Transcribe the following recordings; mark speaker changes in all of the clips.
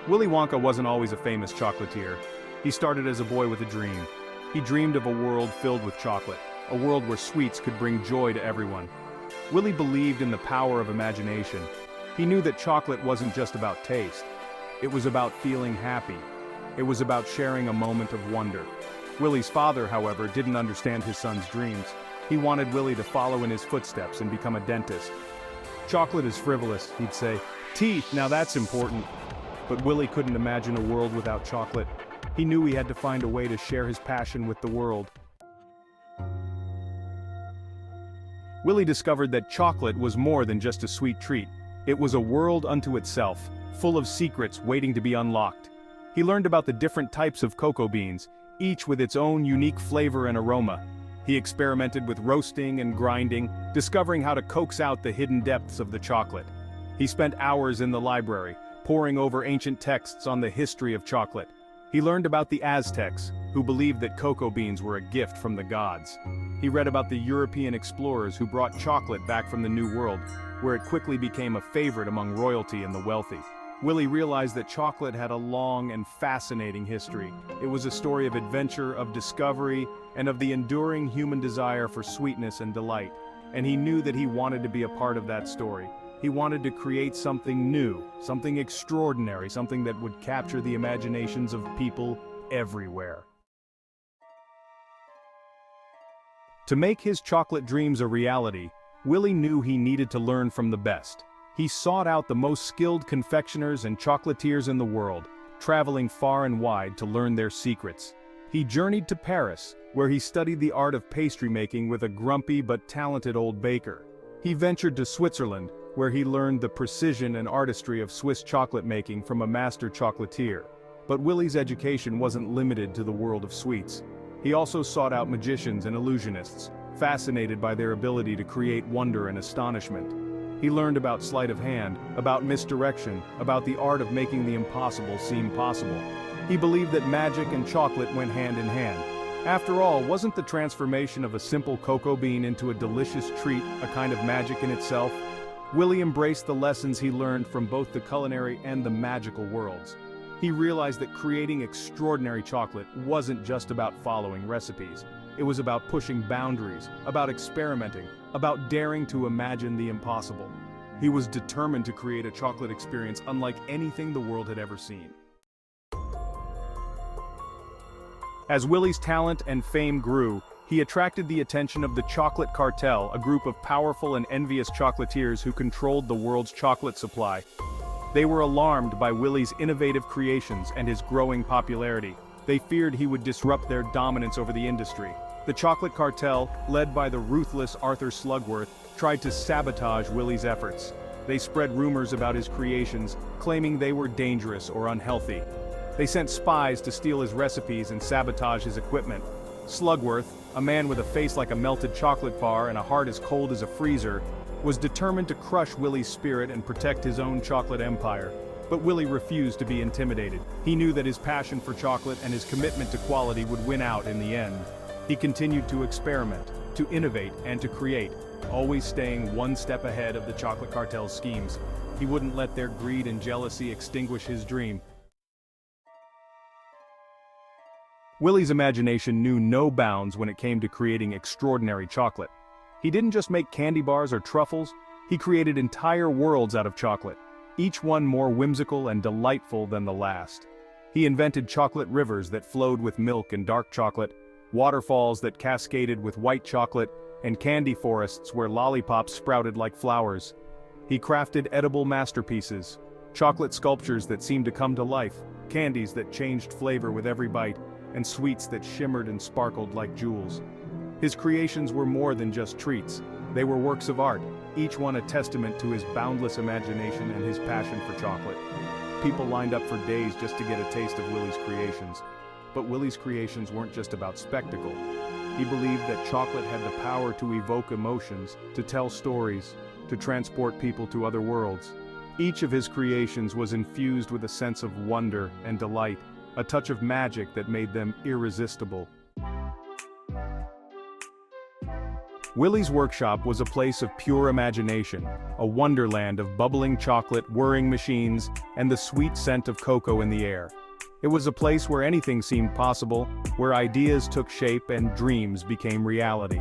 Speaker 1: Willy Wonka wasn't always a famous chocolatier. He started as a boy with a dream. He dreamed of a world filled with chocolate, a world where sweets could bring joy to everyone. Willy believed in the power of imagination. He knew that chocolate wasn't just about taste. It was about feeling happy. It was about sharing a moment of wonder. Willy's father, however, didn't understand his son's dreams. He wanted Willy to follow in his footsteps and become a dentist. "Chocolate is frivolous," he'd say. "Teeth, now that's important." But Willy couldn't imagine a world without chocolate. He knew he had to find a way to share his passion with the world. Willy discovered that chocolate was more than just a sweet treat. It was a world unto itself, full of secrets waiting to be unlocked. He learned about the different types of cocoa beans, each with its own unique flavor and aroma. He experimented with roasting and grinding, discovering how to coax out the hidden depths of the chocolate. He spent hours in the library, poring over ancient texts on the history of chocolate. He learned about the Aztecs, who believed that cocoa beans were a gift from the gods. He read about the European explorers who brought chocolate back from the New World, where it quickly became a favorite among royalty and the wealthy. Willy realized that chocolate had a long and fascinating history. It was a story of adventure, of discovery, and of the enduring human desire for sweetness and delight. And he knew that he wanted to be a part of that story. He wanted to create something new, something extraordinary, something that would capture the imaginations of people everywhere. To make his chocolate dreams a reality, Willy knew he needed to learn from the best. He sought out the most skilled confectioners and chocolatiers in the world, traveling far and wide to learn their secrets. He journeyed to Paris, where he studied the art of pastry making with a grumpy but talented old baker. He ventured to Switzerland, where he learned the precision and artistry of Swiss chocolate making from a master chocolatier. But Willy's education wasn't limited to the world of sweets. He also sought out magicians and illusionists, fascinated by their ability to create wonder and astonishment. He learned about sleight of hand, about misdirection, about the art of making the impossible seem possible. He believed that magic and chocolate went hand in hand. After all, wasn't the transformation of a simple cocoa bean into a delicious treat a kind of magic in itself? Willy embraced the lessons he learned from both the culinary and the magical worlds. He realized that creating extraordinary chocolate wasn't just about following recipes. It was about pushing boundaries, about experimenting, about daring to imagine the impossible. He was determined to create a chocolate experience unlike anything the world had ever seen. As Willy's talent and fame grew, he attracted the attention of the Chocolate Cartel, a group of powerful and envious chocolatiers who controlled the world's chocolate supply. They were alarmed by Willy's innovative creations and his growing popularity. They feared he would disrupt their dominance over the industry. The Chocolate Cartel, led by the ruthless Arthur Slugworth, tried to sabotage Willy's efforts. They spread rumors about his creations, claiming they were dangerous or unhealthy. They sent spies to steal his recipes and sabotage his equipment. Slugworth, a man with a face like a melted chocolate bar and a heart as cold as a freezer, was determined to crush Willy's spirit and protect his own chocolate empire. But Willy refused to be intimidated. He knew that his passion for chocolate and his commitment to quality would win out in the end. He continued to experiment, to innovate, and to create, always staying one step ahead of the Chocolate Cartel's schemes. He wouldn't let their greed and jealousy extinguish his dream. Willy's imagination knew no bounds when it came to creating extraordinary chocolate. He didn't just make candy bars or truffles, he created entire worlds out of chocolate, each one more whimsical and delightful than the last. He invented chocolate rivers that flowed with milk and dark chocolate, waterfalls that cascaded with white chocolate, and candy forests where lollipops sprouted like flowers. He crafted edible masterpieces, chocolate sculptures that seemed to come to life, candies that changed flavor with every bite, and sweets that shimmered and sparkled like jewels. His creations were more than just treats. They were works of art, each one a testament to his boundless imagination and his passion for chocolate. People lined up for days just to get a taste of Willy's creations. But Willy's creations weren't just about spectacle. He believed that chocolate had the power to evoke emotions, to tell stories, to transport people to other worlds. Each of his creations was infused with a sense of wonder and delight, a touch of magic that made them irresistible. Willy's workshop was a place of pure imagination, a wonderland of bubbling chocolate, whirring machines, and the sweet scent of cocoa in the air. It was a place where anything seemed possible, where ideas took shape and dreams became reality.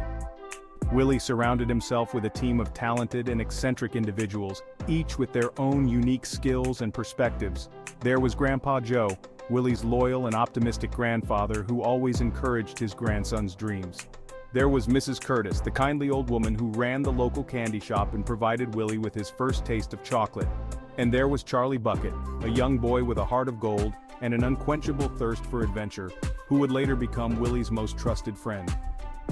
Speaker 1: Willy surrounded himself with a team of talented and eccentric individuals, each with their own unique skills and perspectives. There was Grandpa Joe, Willy's loyal and optimistic grandfather who always encouraged his grandson's dreams. There was Mrs. Curtis, the kindly old woman who ran the local candy shop and provided Willy with his first taste of chocolate. And there was Charlie Bucket, a young boy with a heart of gold and an unquenchable thirst for adventure, who would later become Willy's most trusted friend.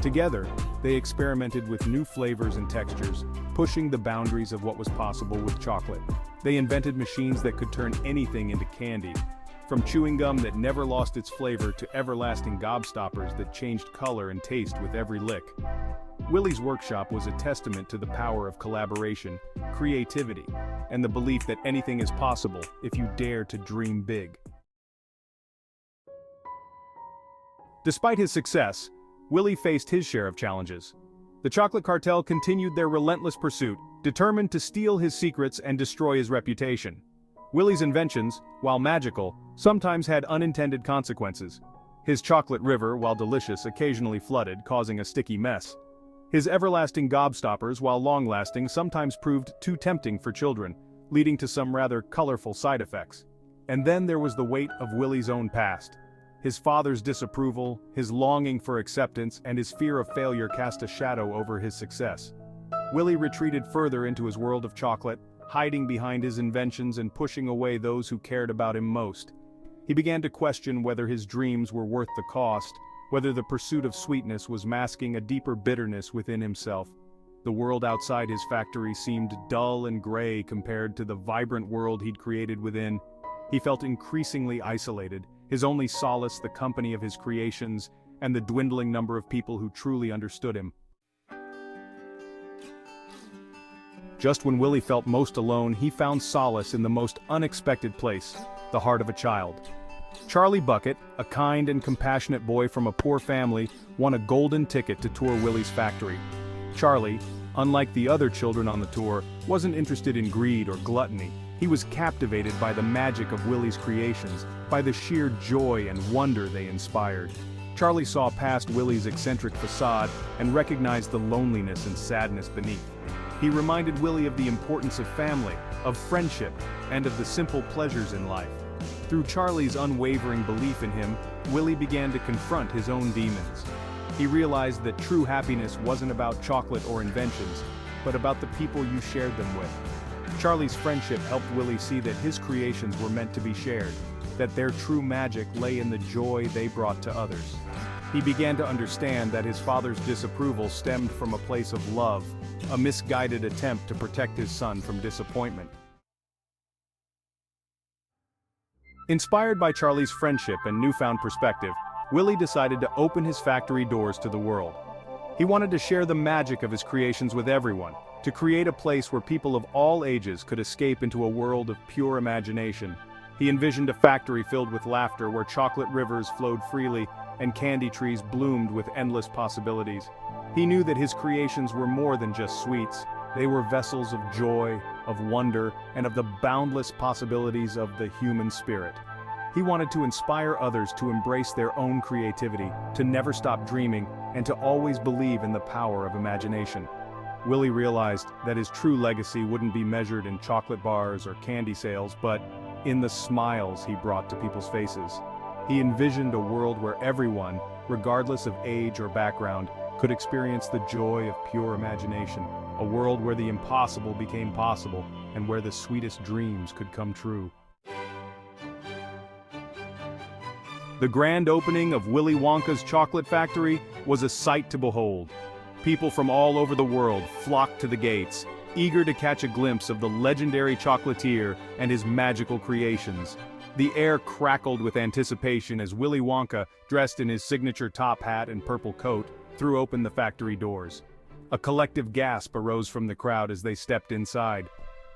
Speaker 1: Together, they experimented with new flavors and textures, pushing the boundaries of what was possible with chocolate. They invented machines that could turn anything into candy, from chewing gum that never lost its flavor to everlasting gobstoppers that changed color and taste with every lick. Willy's workshop was a testament to the power of collaboration, creativity, and the belief that anything is possible if you dare to dream big. Despite his success, Willy faced his share of challenges. The chocolate cartel continued their relentless pursuit, determined to steal his secrets and destroy his reputation. Willy's inventions, while magical, sometimes had unintended consequences. His chocolate river, while delicious, occasionally flooded, causing a sticky mess. His everlasting gobstoppers, while long-lasting, sometimes proved too tempting for children, leading to some rather colorful side effects. And then there was the weight of Willy's own past. His father's disapproval, his longing for acceptance, and his fear of failure cast a shadow over his success. Willy retreated further into his world of chocolate, hiding behind his inventions and pushing away those who cared about him most. He began to question whether his dreams were worth the cost, whether the pursuit of sweetness was masking a deeper bitterness within himself. The world outside his factory seemed dull and gray compared to the vibrant world he'd created within. He felt increasingly isolated, his only solace the company of his creations and the dwindling number of people who truly understood him. Just when Willy felt most alone, he found solace in the most unexpected place, the heart of a child. Charlie Bucket, a kind and compassionate boy from a poor family, won a golden ticket to tour Willy's factory. Charlie, unlike the other children on the tour, wasn't interested in greed or gluttony. He was captivated by the magic of Willy's creations, by the sheer joy and wonder they inspired. Charlie saw past Willy's eccentric facade and recognized the loneliness and sadness beneath. He reminded Willy of the importance of family, of friendship, and of the simple pleasures in life. Through Charlie's unwavering belief in him, Willy began to confront his own demons. He realized that true happiness wasn't about chocolate or inventions, but about the people you shared them with. Charlie's friendship helped Willy see that his creations were meant to be shared, that their true magic lay in the joy they brought to others. He began to understand that his father's disapproval stemmed from a place of love, a misguided attempt to protect his son from disappointment. Inspired by Charlie's friendship and newfound perspective, Willy decided to open his factory doors to the world. He wanted to share the magic of his creations with everyone, to create a place where people of all ages could escape into a world of pure imagination. He envisioned a factory filled with laughter where chocolate rivers flowed freely and candy trees bloomed with endless possibilities. He knew that his creations were more than just sweets. They were vessels of joy, of wonder, and of the boundless possibilities of the human spirit. He wanted to inspire others to embrace their own creativity, to never stop dreaming, and to always believe in the power of imagination. Willy realized that his true legacy wouldn't be measured in chocolate bars or candy sales, but in the smiles he brought to people's faces. He envisioned a world where everyone, regardless of age or background, could experience the joy of pure imagination, a world where the impossible became possible and where the sweetest dreams could come true. The grand opening of Willy Wonka's chocolate factory was a sight to behold. People from all over the world flocked to the gates, eager to catch a glimpse of the legendary chocolatier and his magical creations. The air crackled with anticipation as Willy Wonka, dressed in his signature top hat and purple coat, threw open the factory doors. A collective gasp arose from the crowd as they stepped inside.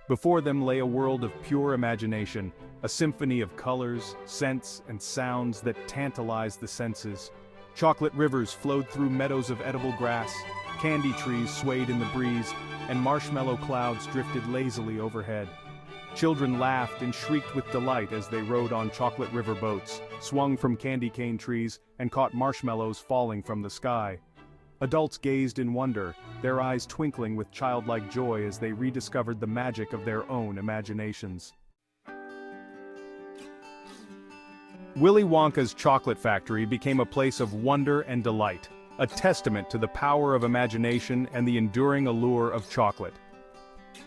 Speaker 1: Before them lay a world of pure imagination, a symphony of colors, scents, and sounds that tantalized the senses. Chocolate rivers flowed through meadows of edible grass, Candy trees swayed in the breeze, and marshmallow clouds drifted lazily overhead. Children laughed and shrieked with delight as they rode on chocolate river boats, swung from candy cane trees, and caught marshmallows falling from the sky. Adults gazed in wonder, their eyes twinkling with childlike joy as they rediscovered the magic of their own imaginations. Willy Wonka's chocolate factory became a place of wonder and delight, a testament to the power of imagination and the enduring allure of chocolate.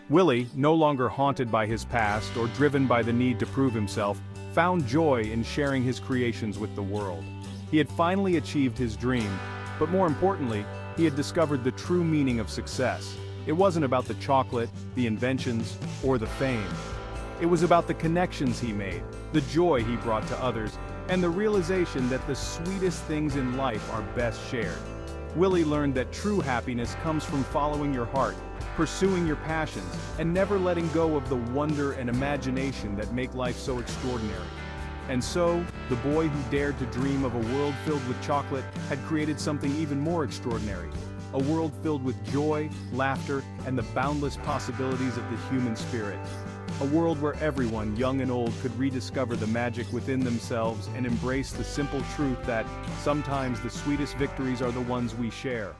Speaker 1: Willy, no longer haunted by his past or driven by the need to prove himself, found joy in sharing his creations with the world. He had finally achieved his dream, but more importantly, he had discovered the true meaning of success. It wasn't about the chocolate, the inventions, or the fame. It was about the connections he made, the joy he brought to others, and the realization that the sweetest things in life are best shared. Willy learned that true happiness comes from following your heart, pursuing your passions, and never letting go of the wonder and imagination that make life so extraordinary. And so, the boy who dared to dream of a world filled with chocolate had created something even more extraordinary. A world filled with joy, laughter, and the boundless possibilities of the human spirit. A world where everyone, young and old, could rediscover the magic within themselves and embrace the simple truth that sometimes the sweetest victories are the ones we share.